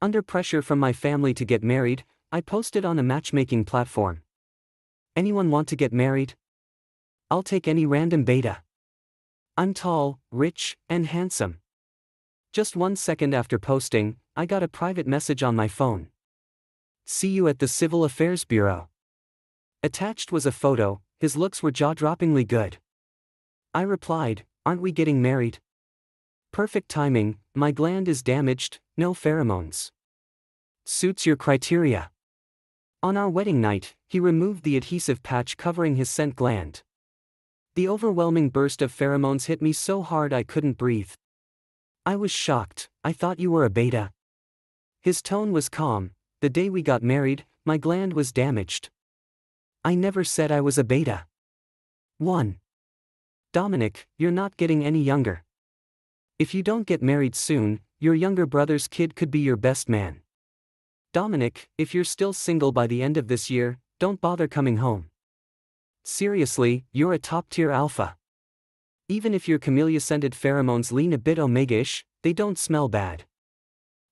Under pressure from my family to get married, I posted on a matchmaking platform. Anyone want to get married? I'll take any random beta. I'm tall, rich, and handsome. Just 1 second after posting, I got a private message on my phone. See you at the Civil Affairs Bureau. Attached was a photo. His looks were jaw-droppingly good. I replied, aren't we getting married? Perfect timing, my gland is damaged, no pheromones. Suits your criteria. On our wedding night, he removed the adhesive patch covering his scent gland. The overwhelming burst of pheromones hit me so hard I couldn't breathe. I was shocked. I thought you were a beta. His tone was calm. The day we got married, my gland was damaged. I never said I was a beta. 1. Dominic, you're not getting any younger. If you don't get married soon, your younger brother's kid could be your best man. Dominic, if you're still single by the end of this year, don't bother coming home. Seriously, you're a top-tier alpha. Even if your camellia-scented pheromones lean a bit omega-ish, they don't smell bad.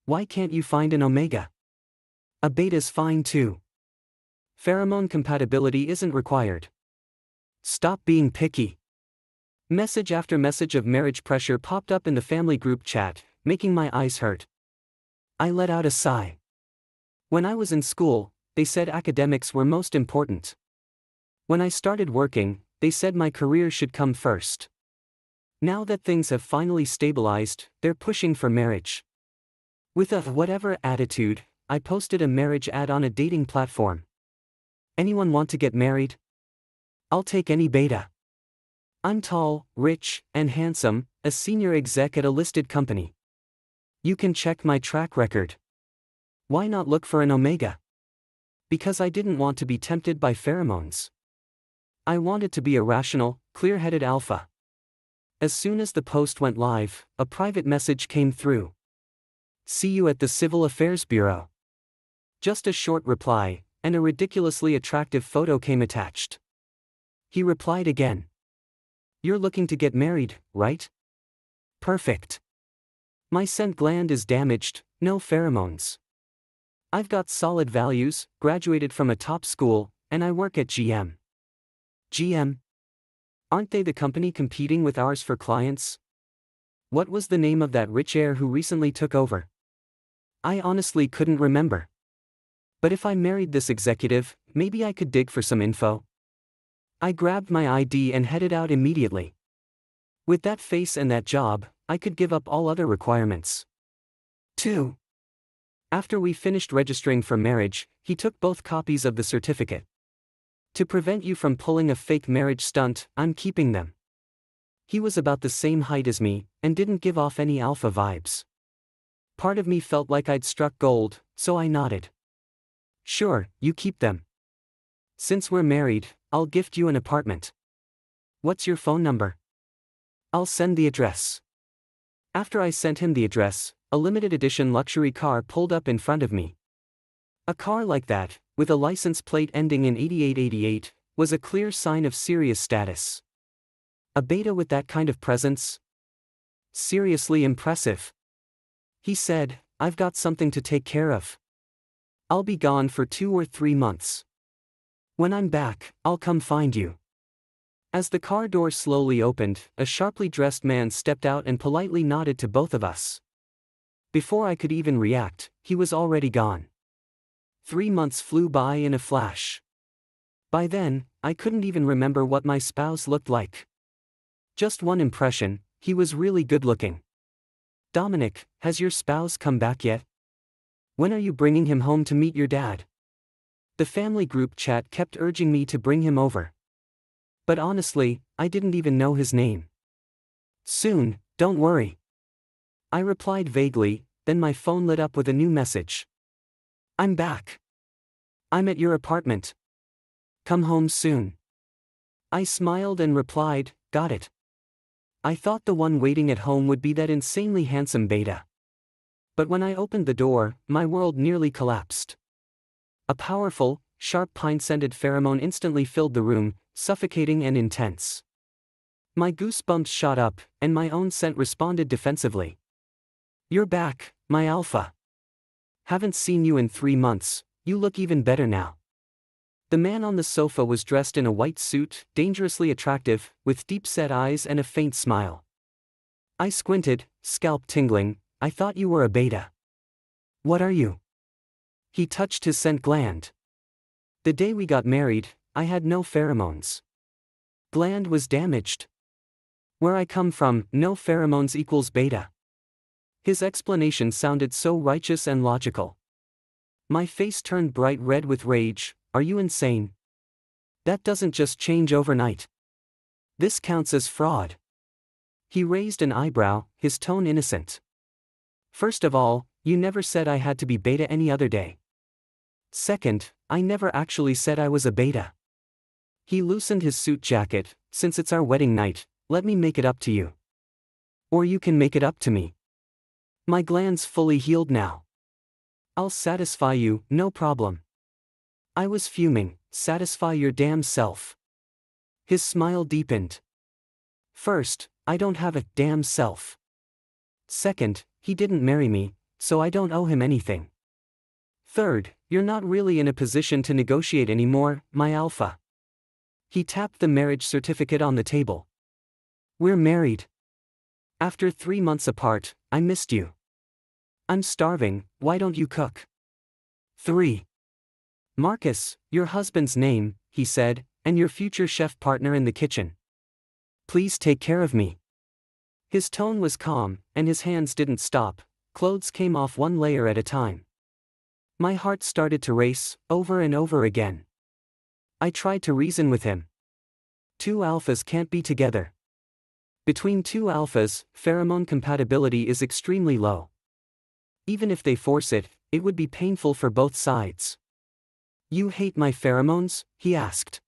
Why can't you find an omega? A beta's fine too. Pheromone compatibility isn't required. Stop being picky. Message after message of marriage pressure popped up in the family group chat, making my eyes hurt. I let out a sigh. When I was in school, they said academics were most important. When I started working, they said my career should come first. Now that things have finally stabilized, they're pushing for marriage. With a whatever attitude, I posted a marriage ad on a dating platform. Anyone want to get married? I'll take any beta. I'm tall, rich, and handsome, a senior exec at a listed company. You can check my track record. Why not look for an omega? Because I didn't want to be tempted by pheromones. I wanted to be a rational, clear-headed alpha. As soon as the post went live, a private message came through. See you at the Civil Affairs Bureau. Just a short reply, and a ridiculously attractive photo came attached. He replied again. You're looking to get married, right? Perfect. My scent gland is damaged, no pheromones. I've got solid values, graduated from a top school, and I work at GM. GM? Aren't they the company competing with ours for clients? What was the name of that rich heir who recently took over? I honestly couldn't remember. But if I married this executive, maybe I could dig for some info. I grabbed my ID and headed out immediately. With that face and that job, I could give up all other requirements. 2. After we finished registering for marriage, he took both copies of the certificate. To prevent you from pulling a fake marriage stunt, I'm keeping them. He was about the same height as me, and didn't give off any alpha vibes. Part of me felt like I'd struck gold, so I nodded. Sure, you keep them. Since we're married, I'll gift you an apartment. What's your phone number? I'll send the address. After I sent him the address, a limited edition luxury car pulled up in front of me. A car like that, with a license plate ending in 8888, was a clear sign of serious status. A beta with that kind of presence? Seriously impressive. He said, I've got something to take care of. I'll be gone for 2 or 3 months. When I'm back, I'll come find you. As the car door slowly opened, a sharply dressed man stepped out and politely nodded to both of us. Before I could even react, he was already gone. 3 months flew by in a flash. By then, I couldn't even remember what my spouse looked like. Just one impression, he was really good-looking. Dominic, has your spouse come back yet? When are you bringing him home to meet your dad? The family group chat kept urging me to bring him over. But honestly, I didn't even know his name. Soon, don't worry. I replied vaguely, then my phone lit up with a new message. I'm back. I'm at your apartment. Come home soon. I smiled and replied, got it. I thought the one waiting at home would be that insanely handsome beta. But when I opened the door, my world nearly collapsed. A powerful, sharp pine-scented pheromone instantly filled the room, suffocating and intense. My goosebumps shot up, and my own scent responded defensively. You're back, my alpha. Haven't seen you in 3 months, you look even better now. The man on the sofa was dressed in a white suit, dangerously attractive, with deep-set eyes and a faint smile. I squinted, scalp tingling. I thought you were a beta. What are you? He touched his scent gland. The day we got married, I had no pheromones. Gland was damaged. Where I come from, no pheromones equals beta. His explanation sounded so righteous and logical. My face turned bright red with rage. Are you insane? That doesn't just change overnight. This counts as fraud. He raised an eyebrow, his tone innocent. First of all, you never said I had to be beta any other day. Second, I never actually said I was a beta. He loosened his suit jacket. Since it's our wedding night, let me make it up to you. Or you can make it up to me. My gland's fully healed now. I'll satisfy you, no problem. I was fuming. Satisfy your damn self. His smile deepened. First, I don't have a damn self. Second, he didn't marry me, so I don't owe him anything. Third, you're not really in a position to negotiate anymore, my alpha. He tapped the marriage certificate on the table. We're married. After 3 months apart, I missed you. I'm starving, why don't you cook? 3. Marcus, your husband's name, he said, and your future chef partner in the kitchen. Please take care of me. His tone was calm, and his hands didn't stop. Clothes came off one layer at a time. My heart started to race, over and over again. I tried to reason with him. 2 alphas can't be together. Between 2 alphas, pheromone compatibility is extremely low. Even if they force it, it would be painful for both sides. You hate my pheromones? He asked.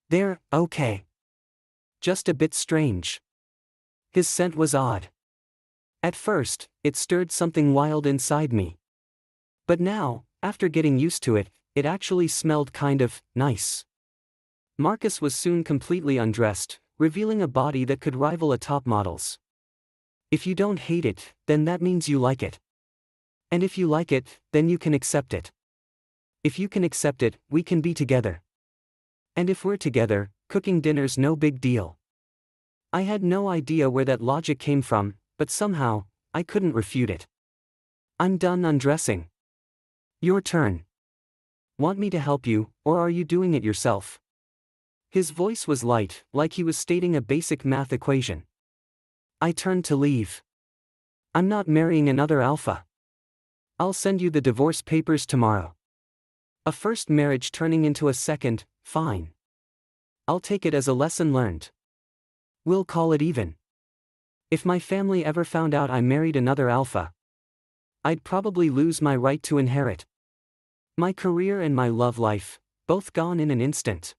They're okay. Just a bit strange. His scent was odd. At first, it stirred something wild inside me. But now, after getting used to it, it actually smelled kind of nice. Marcus was soon completely undressed, revealing a body that could rival a top model's. If you don't hate it, then that means you like it. And if you like it, then you can accept it. If you can accept it, we can be together. And if we're together, cooking dinner's no big deal. I had no idea where that logic came from, but somehow, I couldn't refute it. I'm done undressing. Your turn. Want me to help you, or are you doing it yourself? His voice was light, like he was stating a basic math equation. I turned to leave. I'm not marrying another alpha. I'll send you the divorce papers tomorrow. A first marriage turning into a second, fine. I'll take it as a lesson learned. We'll call it even. If my family ever found out I married another alpha, I'd probably lose my right to inherit. My career and my love life, both gone in an instant.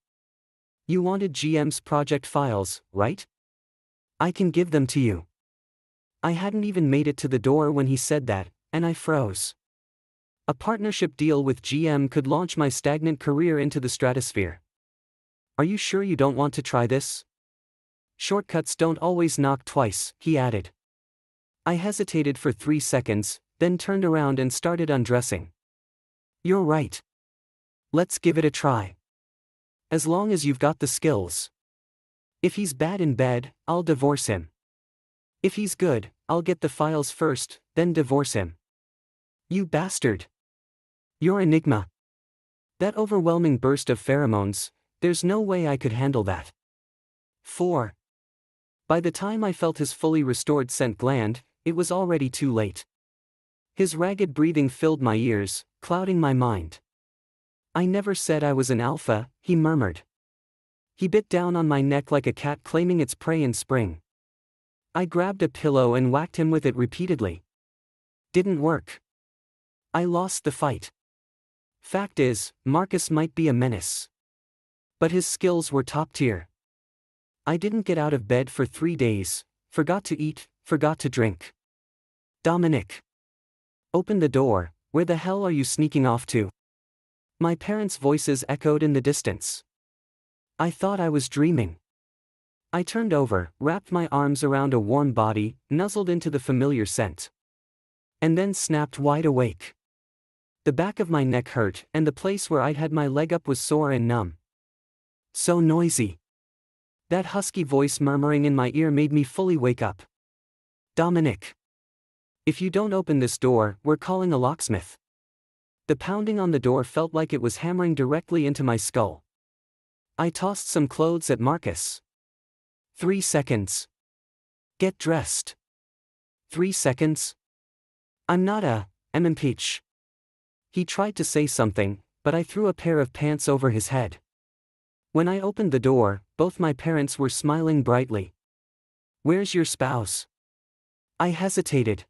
You wanted GM's project files, right? I can give them to you. I hadn't even made it to the door when he said that, and I froze. A partnership deal with GM could launch my stagnant career into the stratosphere. Are you sure you don't want to try this? Shortcuts don't always knock twice, he added. I hesitated for 3 seconds, then turned around and started undressing. You're right. Let's give it a try. As long as you've got the skills. If he's bad in bed, I'll divorce him. If he's good, I'll get the files first, then divorce him. You bastard. You're Enigma. That overwhelming burst of pheromones, there's no way I could handle that. 4. By the time I felt his fully restored scent gland, it was already too late. His ragged breathing filled my ears, clouding my mind. I never said I was an alpha, he murmured. He bit down on my neck like a cat claiming its prey in spring. I grabbed a pillow and whacked him with it repeatedly. Didn't work. I lost the fight. Fact is, Marcus might be a menace. But his skills were top tier. I didn't get out of bed for 3 days, forgot to eat, forgot to drink. Dominic. Open the door, where the hell are you sneaking off to? My parents' voices echoed in the distance. I thought I was dreaming. I turned over, wrapped my arms around a warm body, nuzzled into the familiar scent. And then snapped wide awake. The back of my neck hurt, and the place where I'd had my leg up was sore and numb. So noisy. That husky voice murmuring in my ear made me fully wake up. Dominic. If you don't open this door, we're calling a locksmith. The pounding on the door felt like it was hammering directly into my skull. I tossed some clothes at Marcus. 3 seconds. Get dressed. 3 seconds. I'm impeach. He tried to say something, but I threw a pair of pants over his head. When I opened the door, both my parents were smiling brightly. Where's your spouse? I hesitated.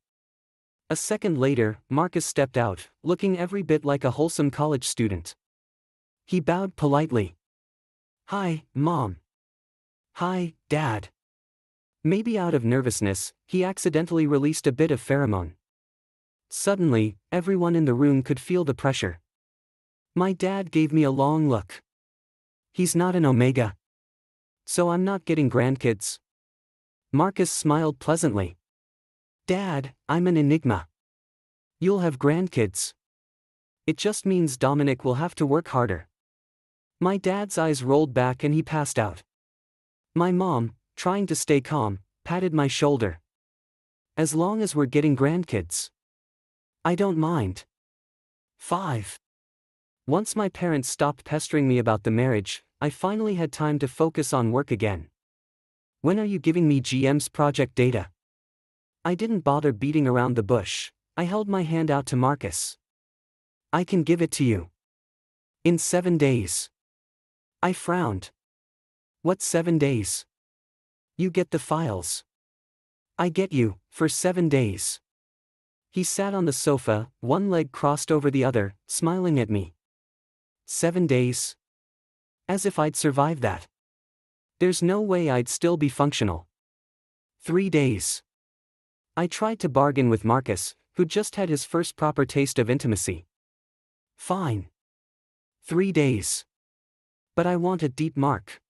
A second later, Marcus stepped out, looking every bit like a wholesome college student. He bowed politely. Hi, Mom. Hi, Dad. Maybe out of nervousness, he accidentally released a bit of pheromone. Suddenly, everyone in the room could feel the pressure. My dad gave me a long look. He's not an omega. So I'm not getting grandkids. Marcus smiled pleasantly. Dad, I'm an enigma. You'll have grandkids. It just means Dominic will have to work harder. My dad's eyes rolled back and he passed out. My mom, trying to stay calm, patted my shoulder. As long as we're getting grandkids. I don't mind. 5. Once my parents stopped pestering me about the marriage, I finally had time to focus on work again. When are you giving me GM's project data? I didn't bother beating around the bush. I held my hand out to Marcus. I can give it to you. In 7 days. I frowned. What 7 days? You get the files. I get you, for 7 days. He sat on the sofa, one leg crossed over the other, smiling at me. 7 days? As if I'd survive that. There's no way I'd still be functional. 3 days. I tried to bargain with Marcus, who just had his first proper taste of intimacy. Fine. 3 days. But I want a deep mark.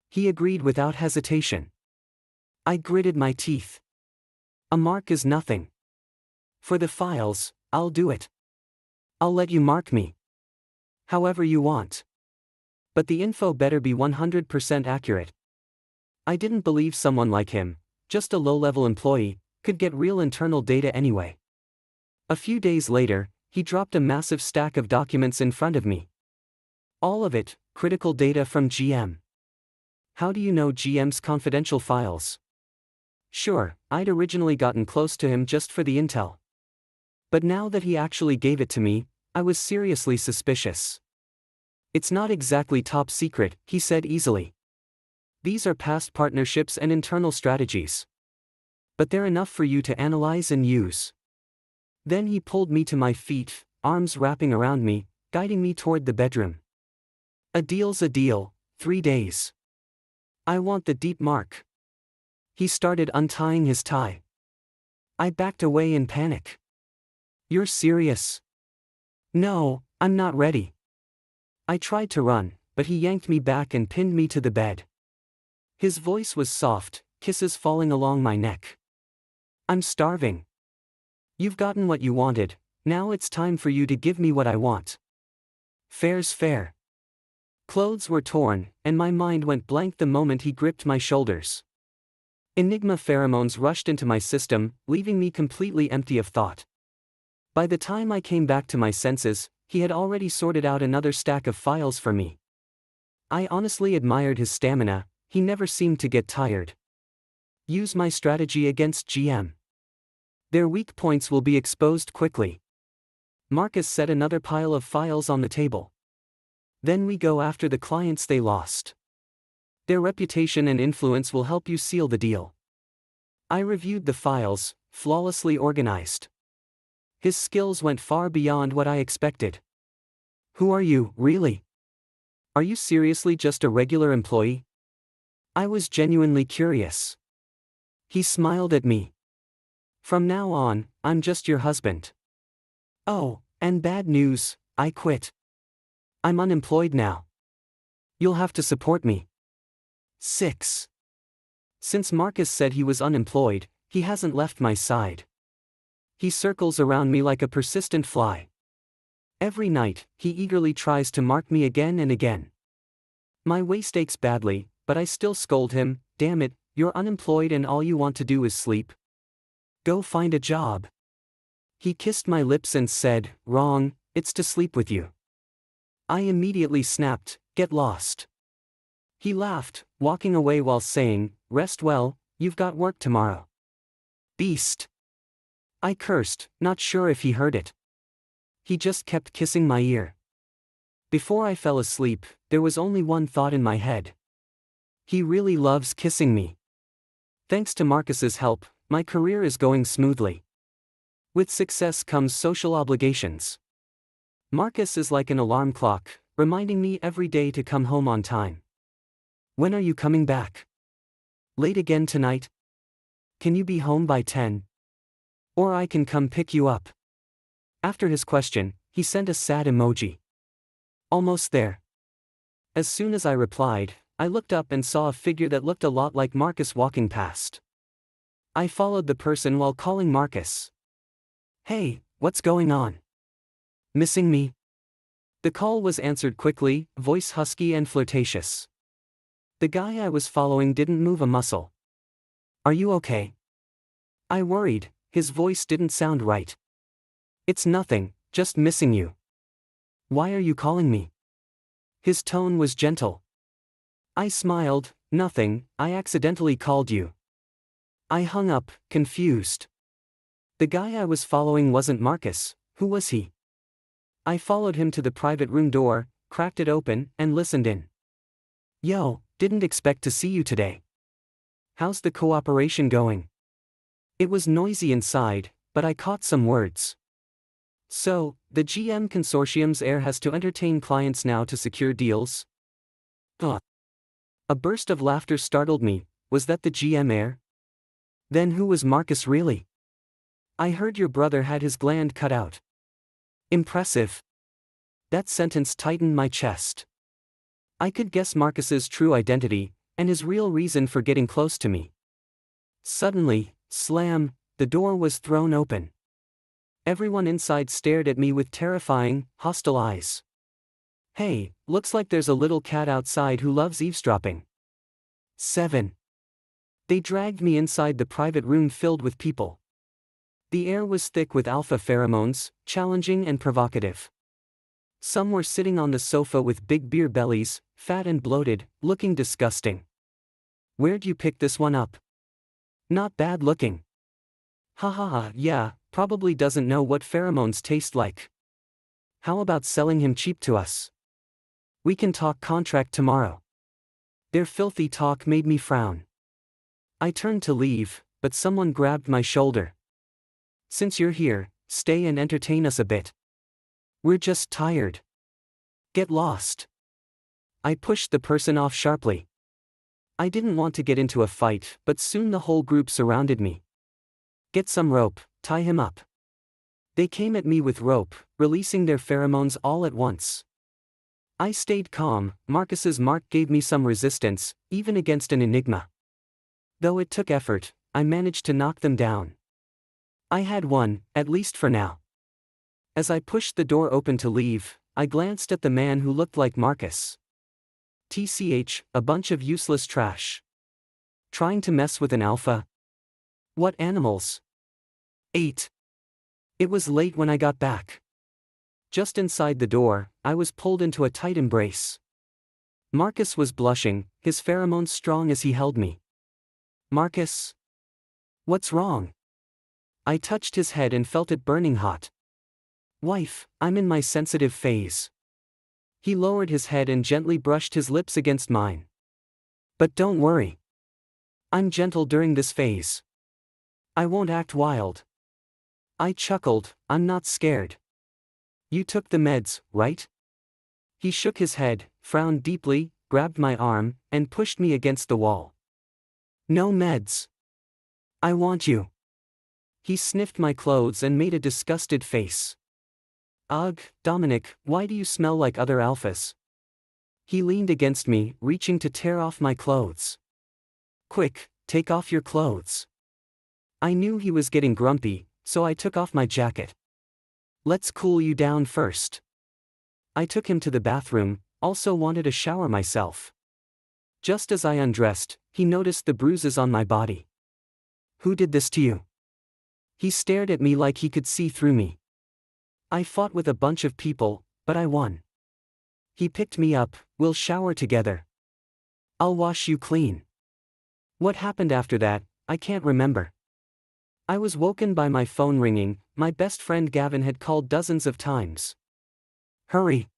He agreed without hesitation. I gritted my teeth. A mark is nothing. For the files, I'll do it. I'll let you mark me. However you want. But the info better be 100% accurate. I didn't believe someone like him, just a low-level employee, could get real internal data anyway. A few days later, he dropped a massive stack of documents in front of me. All of it, critical data from GM. How do you know GM's confidential files? Sure, I'd originally gotten close to him just for the intel. But now that he actually gave it to me, I was seriously suspicious. It's not exactly top secret, he said easily. These are past partnerships and internal strategies. But they're enough for you to analyze and use. Then he pulled me to my feet, arms wrapping around me, guiding me toward the bedroom. A deal's a deal, 3 days. I want the deep mark. He started untying his tie. I backed away in panic. You're serious? No, I'm not ready. I tried to run, but he yanked me back and pinned me to the bed. His voice was soft, kisses falling along my neck. I'm starving. You've gotten what you wanted, now it's time for you to give me what I want. Fair's fair. Clothes were torn, and my mind went blank the moment he gripped my shoulders. Enigma pheromones rushed into my system, leaving me completely empty of thought. By the time I came back to my senses, he had already sorted out another stack of files for me. I honestly admired his stamina, he never seemed to get tired. Use my strategy against GM. Their weak points will be exposed quickly. Marcus set another pile of files on the table. Then we go after the clients they lost. Their reputation and influence will help you seal the deal. I reviewed the files, flawlessly organized. His skills went far beyond what I expected. Who are you, really? Are you seriously just a regular employee? I was genuinely curious. He smiled at me. From now on, I'm just your husband. Oh, and bad news, I quit. I'm unemployed now. You'll have to support me. 6. Since Marcus said he was unemployed, he hasn't left my side. He circles around me like a persistent fly. Every night, he eagerly tries to mark me again and again. My waist aches badly, but I still scold him, "Damn it, you're unemployed and all you want to do is sleep. Go find a job." He kissed my lips and said, "Wrong, it's to sleep with you." I immediately snapped, "Get lost." He laughed, walking away while saying, "Rest well, you've got work tomorrow." Beast. I cursed, not sure if he heard it. He just kept kissing my ear. Before I fell asleep, there was only one thought in my head. He really loves kissing me. Thanks to Marcus's help, my career is going smoothly. With success comes social obligations. Marcus is like an alarm clock, reminding me every day to come home on time. "When are you coming back? Late again tonight? Can you be home by 10? Or I can come pick you up." After his question, he sent a sad emoji. "Almost there." As soon as I replied, I looked up and saw a figure that looked a lot like Marcus walking past. I followed the person while calling Marcus. "Hey, what's going on? Missing me?" The call was answered quickly, voice husky and flirtatious. The guy I was following didn't move a muscle. "Are you okay?" I worried, his voice didn't sound right. "It's nothing, just missing you." "Why are you calling me?" His tone was gentle. I smiled, "Nothing, I accidentally called you." I hung up, confused. The guy I was following wasn't Marcus, who was he? I followed him to the private room door, cracked it open, and listened in. "Yo, didn't expect to see you today. How's the cooperation going?" It was noisy inside, but I caught some words. "So, the GM Consortium's heir has to entertain clients now to secure deals?" Ugh. A burst of laughter startled me. Was that the GM heir? Then who was Marcus really? "I heard your brother had his gland cut out." Impressive. That sentence tightened my chest. I could guess Marcus's true identity, and his real reason for getting close to me. Suddenly, slam, the door was thrown open. Everyone inside stared at me with terrifying, hostile eyes. "Hey, looks like there's a little cat outside who loves eavesdropping." 7. They dragged me inside the private room filled with people. The air was thick with alpha pheromones, challenging and provocative. Some were sitting on the sofa with big beer bellies, fat and bloated, looking disgusting. "Where'd you pick this one up? Not bad looking." "Ha ha ha, yeah, probably doesn't know what pheromones taste like. How about selling him cheap to us? We can talk contract tomorrow." Their filthy talk made me frown. I turned to leave, but someone grabbed my shoulder. "Since you're here, stay and entertain us a bit. We're just tired. Get lost." I pushed the person off sharply. I didn't want to get into a fight, but soon the whole group surrounded me. "Get some rope, tie him up." They came at me with rope, releasing their pheromones all at once. I stayed calm. Marcus's mark gave me some resistance, even against an Enigma. Though it took effort, I managed to knock them down. I had won, at least for now. As I pushed the door open to leave, I glanced at the man who looked like Marcus. TCH, a bunch of useless trash. Trying to mess with an alpha? What animals? 8. It was late when I got back. Just inside the door, I was pulled into a tight embrace. Marcus was blushing, his pheromones strong as he held me. "Marcus? What's wrong?" I touched his head and felt it burning hot. "Wife, I'm in my sensitive phase." He lowered his head and gently brushed his lips against mine. "But don't worry. I'm gentle during this phase. I won't act wild." I chuckled, "I'm not scared." "You took the meds, right?" He shook his head, frowned deeply, grabbed my arm, and pushed me against the wall. "No meds. I want you." He sniffed my clothes and made a disgusted face. "Ugh, Dominic, why do you smell like other alphas?" He leaned against me, reaching to tear off my clothes. "Quick, take off your clothes." I knew he was getting grumpy, so I took off my jacket. "Let's cool you down first." I took him to the bathroom, also wanted a shower myself. Just as I undressed, he noticed the bruises on my body. "Who did this to you?" He stared at me like he could see through me. "I fought with a bunch of people, but I won." He picked me up. "We'll shower together. I'll wash you clean." What happened after that, I can't remember. I was woken by my phone ringing. My best friend Gavin had called dozens of times. "Hurry.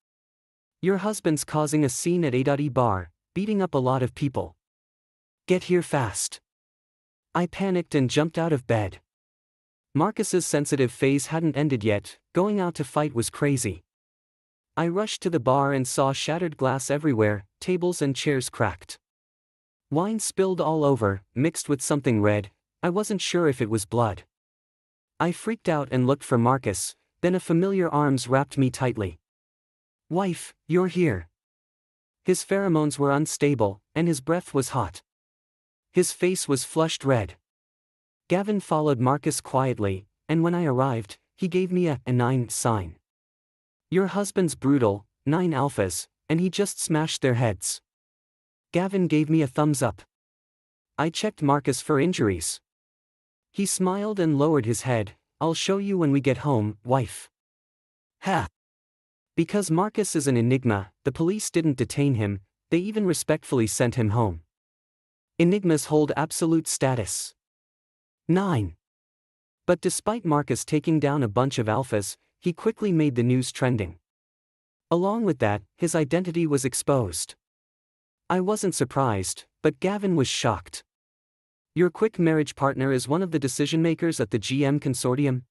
Your husband's causing a scene at A.E bar, beating up a lot of people. Get here fast." I panicked and jumped out of bed. Marcus's sensitive phase hadn't ended yet. Going out to fight was crazy. I rushed to the bar and saw shattered glass everywhere, tables and chairs cracked. Wine spilled all over, mixed with something red. I wasn't sure if it was blood. I freaked out and looked for Marcus, then a familiar arms wrapped me tightly. "Wife, you're here." His pheromones were unstable, and his breath was hot. His face was flushed red. Gavin followed Marcus quietly, and when I arrived, he gave me a 9 sign. "Your husband's brutal, 9 alphas, and he just smashed their heads." Gavin gave me a thumbs up. I checked Marcus for injuries. He smiled and lowered his head. "I'll show you when we get home, wife." Ha! Because Marcus is an enigma, the police didn't detain him, they even respectfully sent him home. Enigmas hold absolute status. 9. But despite Marcus taking down a bunch of alphas, he quickly made the news trending. Along with that, his identity was exposed. I wasn't surprised, but Gavin was shocked. "Your quick marriage partner is one of the decision-makers at the GM consortium?"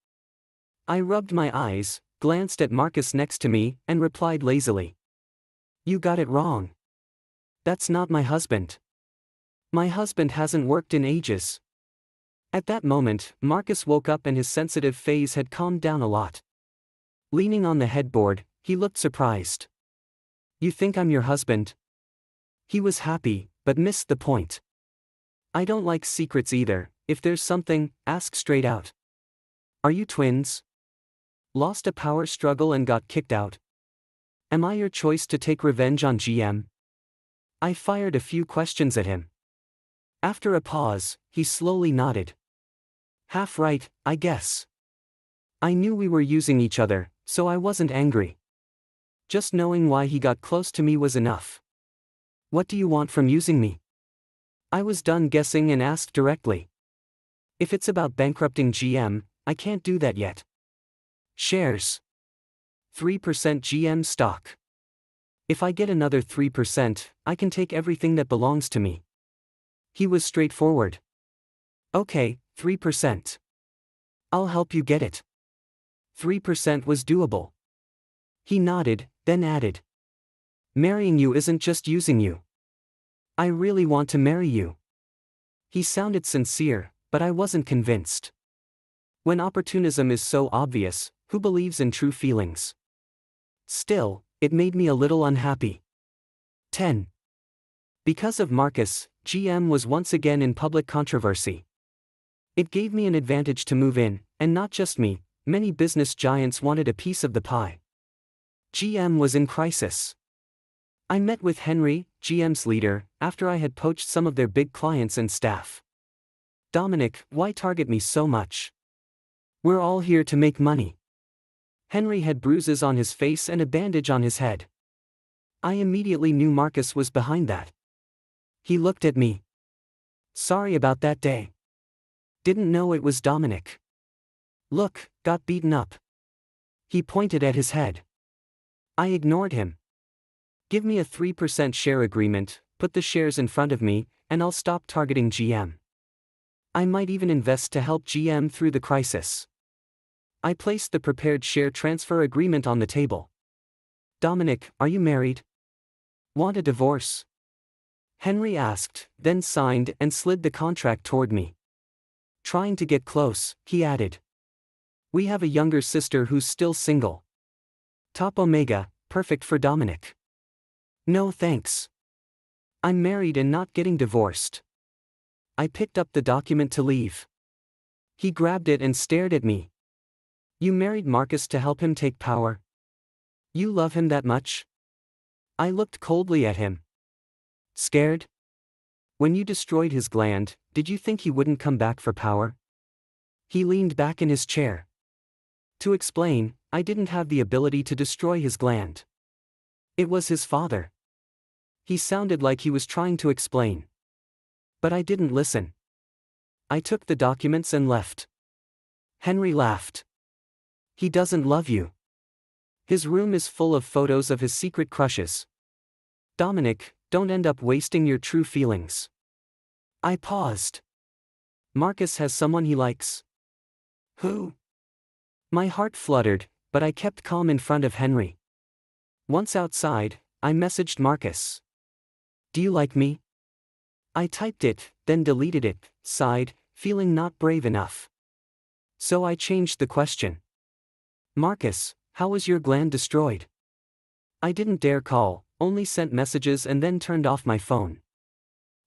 I rubbed my eyes, glanced at Marcus next to me, and replied lazily. "You got it wrong. That's not my husband. My husband hasn't worked in ages." At that moment, Marcus woke up and his sensitive phase had calmed down a lot. Leaning on the headboard, he looked surprised. "You think I'm your husband?" He was happy, but missed the point. "I don't like secrets either. If there's something, ask straight out." "Are you twins? Lost a power struggle and got kicked out? Am I your choice to take revenge on GM?" I fired a few questions at him. After a pause, he slowly nodded. "Half right, I guess." I knew we were using each other, so I wasn't angry. Just knowing why he got close to me was enough. "What do you want from using me?" I was done guessing and asked directly. "If it's about bankrupting GM, I can't do that yet." "Shares. 3% GM stock. If I get another 3%, I can take everything that belongs to me." He was straightforward. "Okay, 3%. I'll help you get it." 3% was doable. He nodded, then added. "Marrying you isn't just using you. I really want to marry you." He sounded sincere, but I wasn't convinced. When opportunism is so obvious, who believes in true feelings? Still, it made me a little unhappy. 10. Because of Marcus, GM was once again in public controversy. It gave me an advantage to move in, and not just me, many business giants wanted a piece of the pie. GM was in crisis. I met with Henry, GM's leader, after I had poached some of their big clients and staff. "Dominic, why target me so much? We're all here to make money." Henry had bruises on his face and a bandage on his head. I immediately knew Marcus was behind that. He looked at me. "Sorry about that day. Didn't know it was Dominic. Look, got beaten up." He pointed at his head. I ignored him. "Give me a 3% share agreement, put the shares in front of me, and I'll stop targeting GM. I might even invest to help GM through the crisis." I placed the prepared share transfer agreement on the table. "Dominic, are you married? Want a divorce?" Henry asked, then signed and slid the contract toward me. Trying to get close, he added. "We have a younger sister who's still single. Top Omega, perfect for Dominic." "No thanks. I'm married and not getting divorced." I picked up the document to leave. He grabbed it and stared at me. "You married Marcus to help him take power?" You love him that much? I looked coldly at him. Scared? When you destroyed his gland, did you think he wouldn't come back for power? He leaned back in his chair. To explain, I didn't have the ability to destroy his gland. It was his father. He sounded like he was trying to explain. But I didn't listen. I took the documents and left. Henry laughed. He doesn't love you. His room is full of photos of his secret crushes. Dominic, don't end up wasting your true feelings. I paused. Marcus has someone he likes. Who? My heart fluttered, but I kept calm in front of Henry. Once outside, I messaged Marcus. Do you like me? I typed it, then deleted it, sighed, feeling not brave enough. So I changed the question. Marcus, how was your gland destroyed? I didn't dare call, only sent messages and then turned off my phone.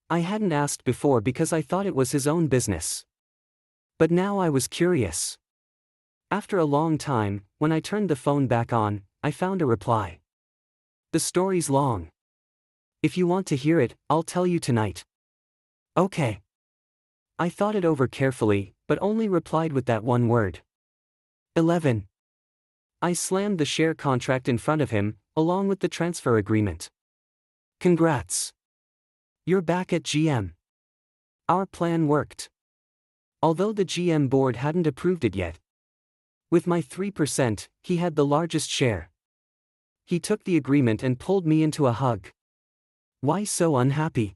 I hadn't asked before because I thought it was his own business. But now I was curious. After a long time, when I turned the phone back on, I found a reply. The story's long. If you want to hear it, I'll tell you tonight. Okay. I thought it over carefully, but only replied with that one word. 11. I slammed the share contract in front of him, along with the transfer agreement. Congrats. You're back at GM. Our plan worked. Although the GM board hadn't approved it yet. With my 3%, he had the largest share. He took the agreement and pulled me into a hug. Why so unhappy?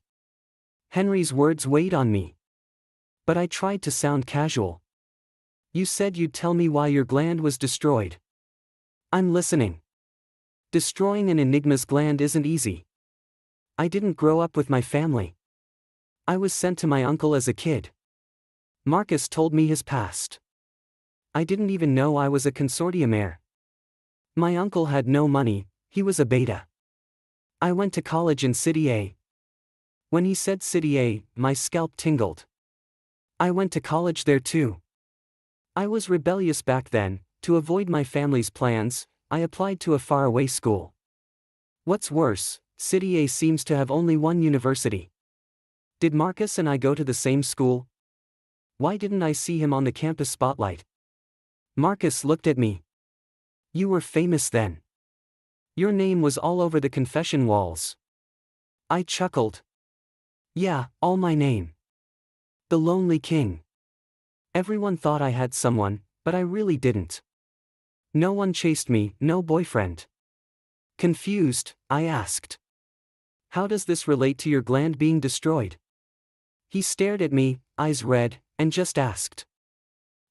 Henry's words weighed on me. But I tried to sound casual. You said you'd tell me why your gland was destroyed. I'm listening. Destroying an Enigma's gland isn't easy. I didn't grow up with my family. I was sent to my uncle as a kid. Marcus told me his past. I didn't even know I was a consortium heir. My uncle had no money, he was a beta. I went to college in City A. When he said City A, my scalp tingled. I went to college there too. I was rebellious back then. To avoid my family's plans, I applied to a faraway school. What's worse, City A seems to have only one university. Did Marcus and I go to the same school? Why didn't I see him on the campus spotlight? Marcus looked at me. You were famous then. Your name was all over the confession walls. I chuckled. Yeah, all my name. The Lonely King. Everyone thought I had someone, but I really didn't. No one chased me, no boyfriend. Confused, I asked. How does this relate to your gland being destroyed? He stared at me, eyes red, and just asked.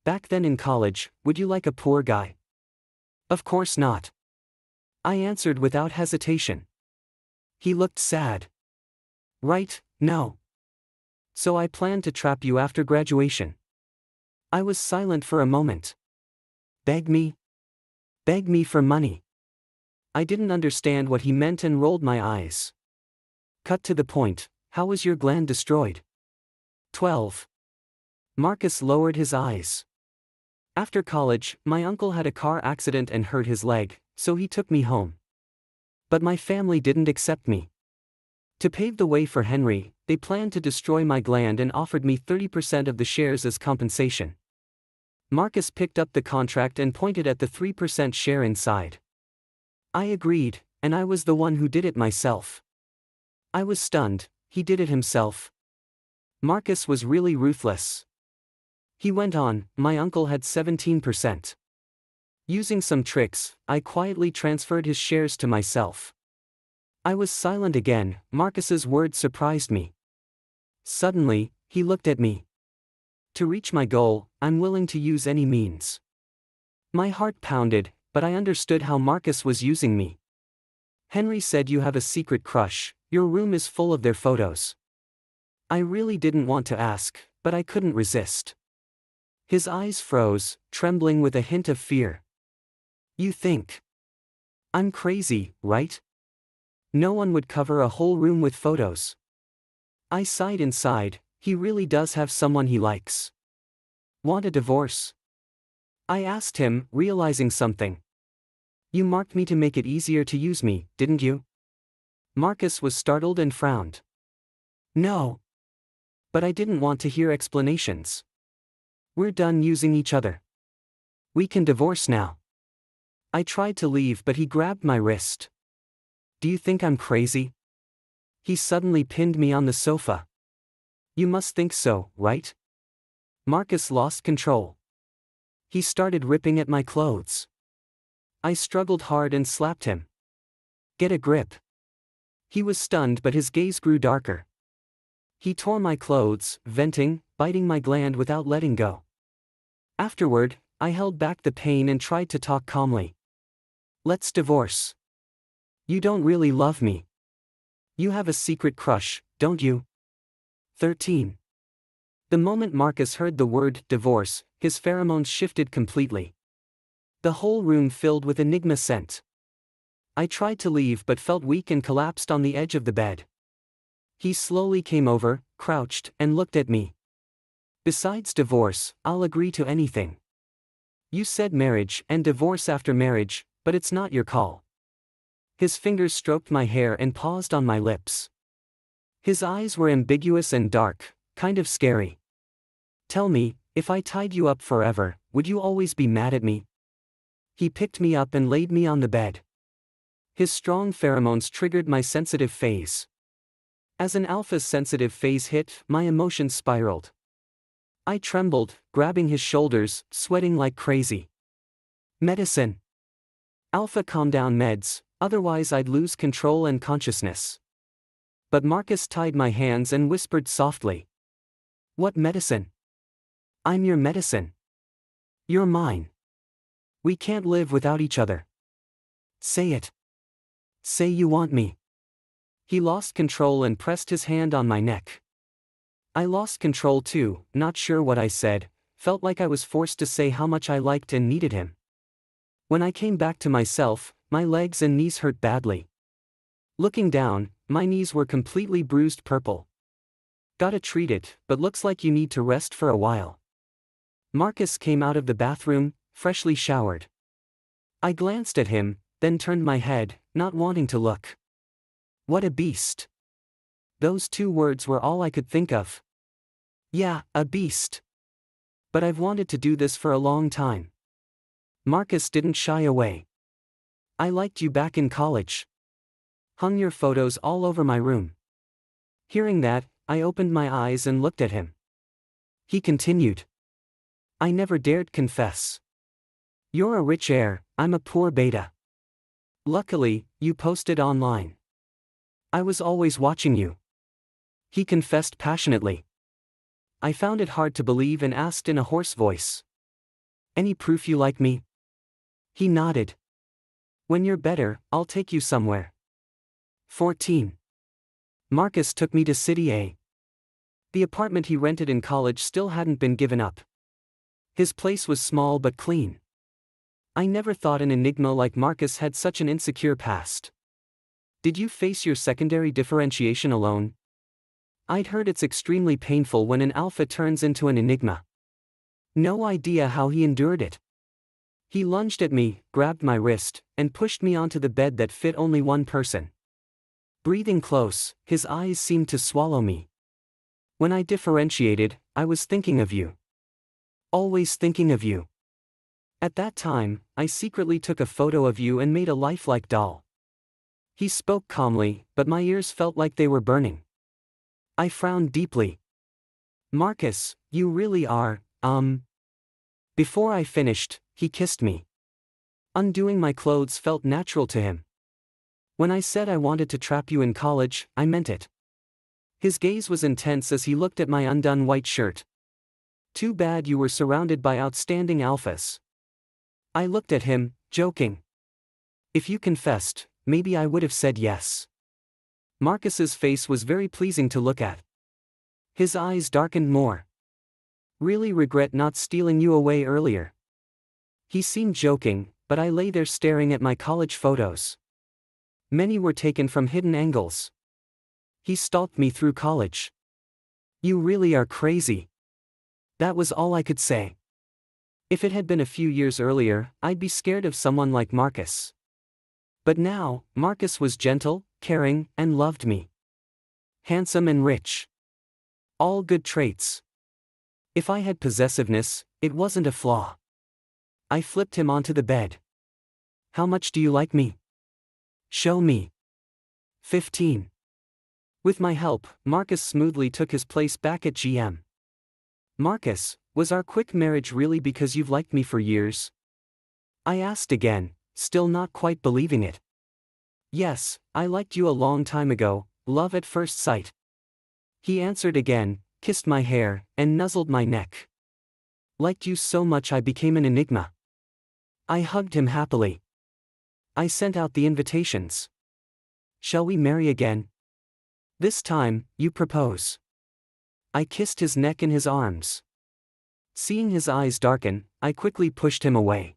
Back then in college, would you like a poor guy? Of course not. I answered without hesitation. He looked sad. Right, no. So I planned to trap you after graduation. I was silent for a moment. Beg me? Beg me for money. I didn't understand what he meant and rolled my eyes. Cut to the point, how was your gland destroyed? 12. Marcus lowered his eyes. After college, my uncle had a car accident and hurt his leg, so he took me home. But my family didn't accept me. To pave the way for Henry, they planned to destroy my gland and offered me 30% of the shares as compensation. Marcus picked up the contract and pointed at the 3% share inside. I agreed, and I was the one who did it myself. I was stunned, he did it himself. Marcus was really ruthless. He went on, my uncle had 17%. Using some tricks, I quietly transferred his shares to myself. I was silent again, Marcus's words surprised me. Suddenly, he looked at me. To reach my goal, I'm willing to use any means. My heart pounded, but I understood how Marcus was using me. Henry said you have a secret crush, your room is full of their photos. I really didn't want to ask, but I couldn't resist. His eyes froze, trembling with a hint of fear. You think I'm crazy, right? No one would cover a whole room with photos. I sighed inside, he really does have someone he likes. Want a divorce? I asked him, realizing something. You marked me to make it easier to use me, didn't you? Marcus was startled and frowned. No. But I didn't want to hear explanations. We're done using each other. We can divorce now. I tried to leave but he grabbed my wrist. Do you think I'm crazy? He suddenly pinned me on the sofa. You must think so, right? Marcus lost control. He started ripping at my clothes. I struggled hard and slapped him. Get a grip. He was stunned but his gaze grew darker. He tore my clothes, venting, biting my gland without letting go. Afterward, I held back the pain and tried to talk calmly. Let's divorce. You don't really love me. You have a secret crush, don't you? 13. The moment Marcus heard the word divorce, his pheromones shifted completely. The whole room filled with Enigma scent. I tried to leave but felt weak and collapsed on the edge of the bed. He slowly came over, crouched, and looked at me. Besides divorce, I'll agree to anything. You said marriage and divorce after marriage, but it's not your call. His fingers stroked my hair and paused on my lips. His eyes were ambiguous and dark, kind of scary. Tell me, if I tied you up forever, would you always be mad at me? He picked me up and laid me on the bed. His strong pheromones triggered my sensitive phase. As an alpha's sensitive phase hit, my emotions spiraled. I trembled, grabbing his shoulders, sweating like crazy. Medicine. Alpha calm down meds, otherwise I'd lose control and consciousness. But Marcus tied my hands and whispered softly. What medicine? I'm your medicine. You're mine. We can't live without each other. Say it. Say you want me. He lost control and pressed his hand on my neck. I lost control too, not sure what I said, felt like I was forced to say how much I liked and needed him. When I came back to myself, my legs and knees hurt badly. Looking down, my knees were completely bruised purple. Gotta treat it, but looks like you need to rest for a while. Marcus came out of the bathroom, freshly showered. I glanced at him, then turned my head, not wanting to look. What a beast. Those two words were all I could think of. Yeah, a beast. But I've wanted to do this for a long time. Marcus didn't shy away. I liked you back in college. Hung your photos all over my room. Hearing that, I opened my eyes and looked at him. He continued. I never dared confess. You're a rich heir, I'm a poor beta. Luckily, you posted online. I was always watching you. He confessed passionately. I found it hard to believe and asked in a hoarse voice. Any proof you like me? He nodded. When you're better, I'll take you somewhere. 14. Marcus took me to City A. The apartment he rented in college still hadn't been given up. His place was small but clean. I never thought an enigma like Marcus had such an insecure past. Did you face your secondary differentiation alone? I'd heard it's extremely painful when an alpha turns into an enigma. No idea how he endured it. He lunged at me, grabbed my wrist, and pushed me onto the bed that fit only one person. Breathing close, his eyes seemed to swallow me. When I differentiated, I was thinking of you. Always thinking of you. At that time, I secretly took a photo of you and made a lifelike doll. He spoke calmly, but my ears felt like they were burning. I frowned deeply. Marcus, you really are, Before I finished, he kissed me. Undoing my clothes felt natural to him. When I said I wanted to trap you in college, I meant it. His gaze was intense as he looked at my undone white shirt. Too bad you were surrounded by outstanding alphas. I looked at him, joking. If you confessed, maybe I would have said yes. Marcus's face was very pleasing to look at. His eyes darkened more. Really regret not stealing you away earlier. He seemed joking, but I lay there staring at my college photos. Many were taken from hidden angles. He stalked me through college. You really are crazy. That was all I could say. If it had been a few years earlier, I'd be scared of someone like Marcus. But now, Marcus was gentle, caring, and loved me. Handsome and rich. All good traits. If I had possessiveness, it wasn't a flaw. I flipped him onto the bed. How much do you like me? Show me. 15. With my help, Marcus smoothly took his place back at GM. Marcus, was our quick marriage really because you've liked me for years? I asked again, still not quite believing it. Yes, I liked you a long time ago, love at first sight. He answered again, kissed my hair, and nuzzled my neck. Liked you so much I became an enigma. I hugged him happily. I sent out the invitations. Shall we marry again? This time, you propose. I kissed his neck and his arms. Seeing his eyes darken, I quickly pushed him away.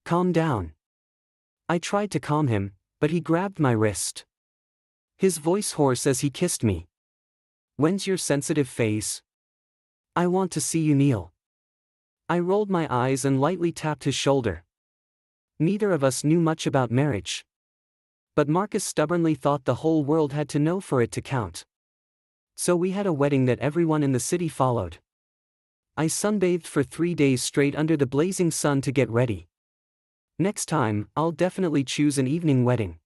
Calm down. I tried to calm him, but he grabbed my wrist. His voice hoarse as he kissed me. When's your sensitive phase? I want to see you kneel. I rolled my eyes and lightly tapped his shoulder. Neither of us knew much about marriage. But Marcus stubbornly thought the whole world had to know for it to count. So we had a wedding that everyone in the city followed. I sunbathed for 3 days straight under the blazing sun to get ready. Next time, I'll definitely choose an evening wedding.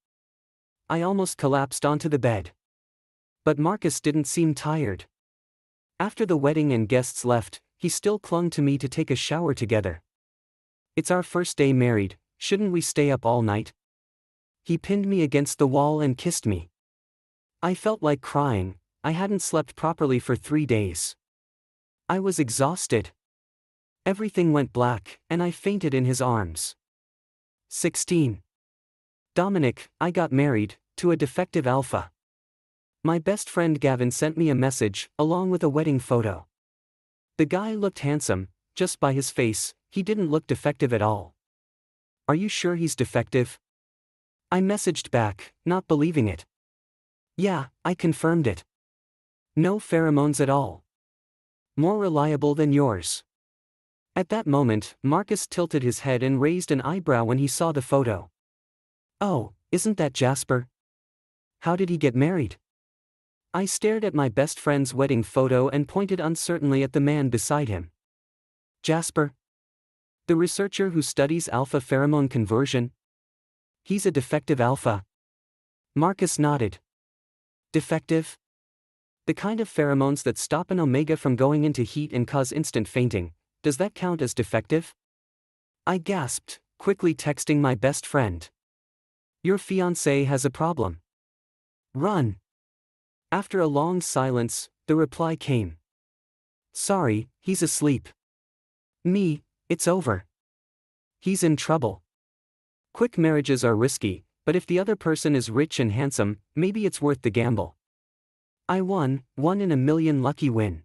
I almost collapsed onto the bed. But Marcus didn't seem tired. After the wedding and guests left, he still clung to me to take a shower together. It's our first day married, shouldn't we stay up all night? He pinned me against the wall and kissed me. I felt like crying, I hadn't slept properly for 3 days. I was exhausted. Everything went black, and I fainted in his arms. 16. Dominic, I got married, to a defective alpha. My best friend Gavin sent me a message, along with a wedding photo. The guy looked handsome, just by his face, he didn't look defective at all. Are you sure he's defective? I messaged back, not believing it. Yeah, I confirmed it. No pheromones at all. More reliable than yours. At that moment, Marcus tilted his head and raised an eyebrow when he saw the photo. Oh, isn't that Jasper? How did he get married? I stared at my best friend's wedding photo and pointed uncertainly at the man beside him. Jasper? The researcher who studies alpha pheromone conversion? He's a defective alpha. Marcus nodded. Defective? The kind of pheromones that stop an omega from going into heat and cause instant fainting, does that count as defective? I gasped, quickly texting my best friend. Your fiancé has a problem. Run. After a long silence, the reply came. Sorry, he's asleep. Me, it's over. He's in trouble. Quick marriages are risky, but if the other person is rich and handsome, maybe it's worth the gamble. I won, 1 in a million lucky win.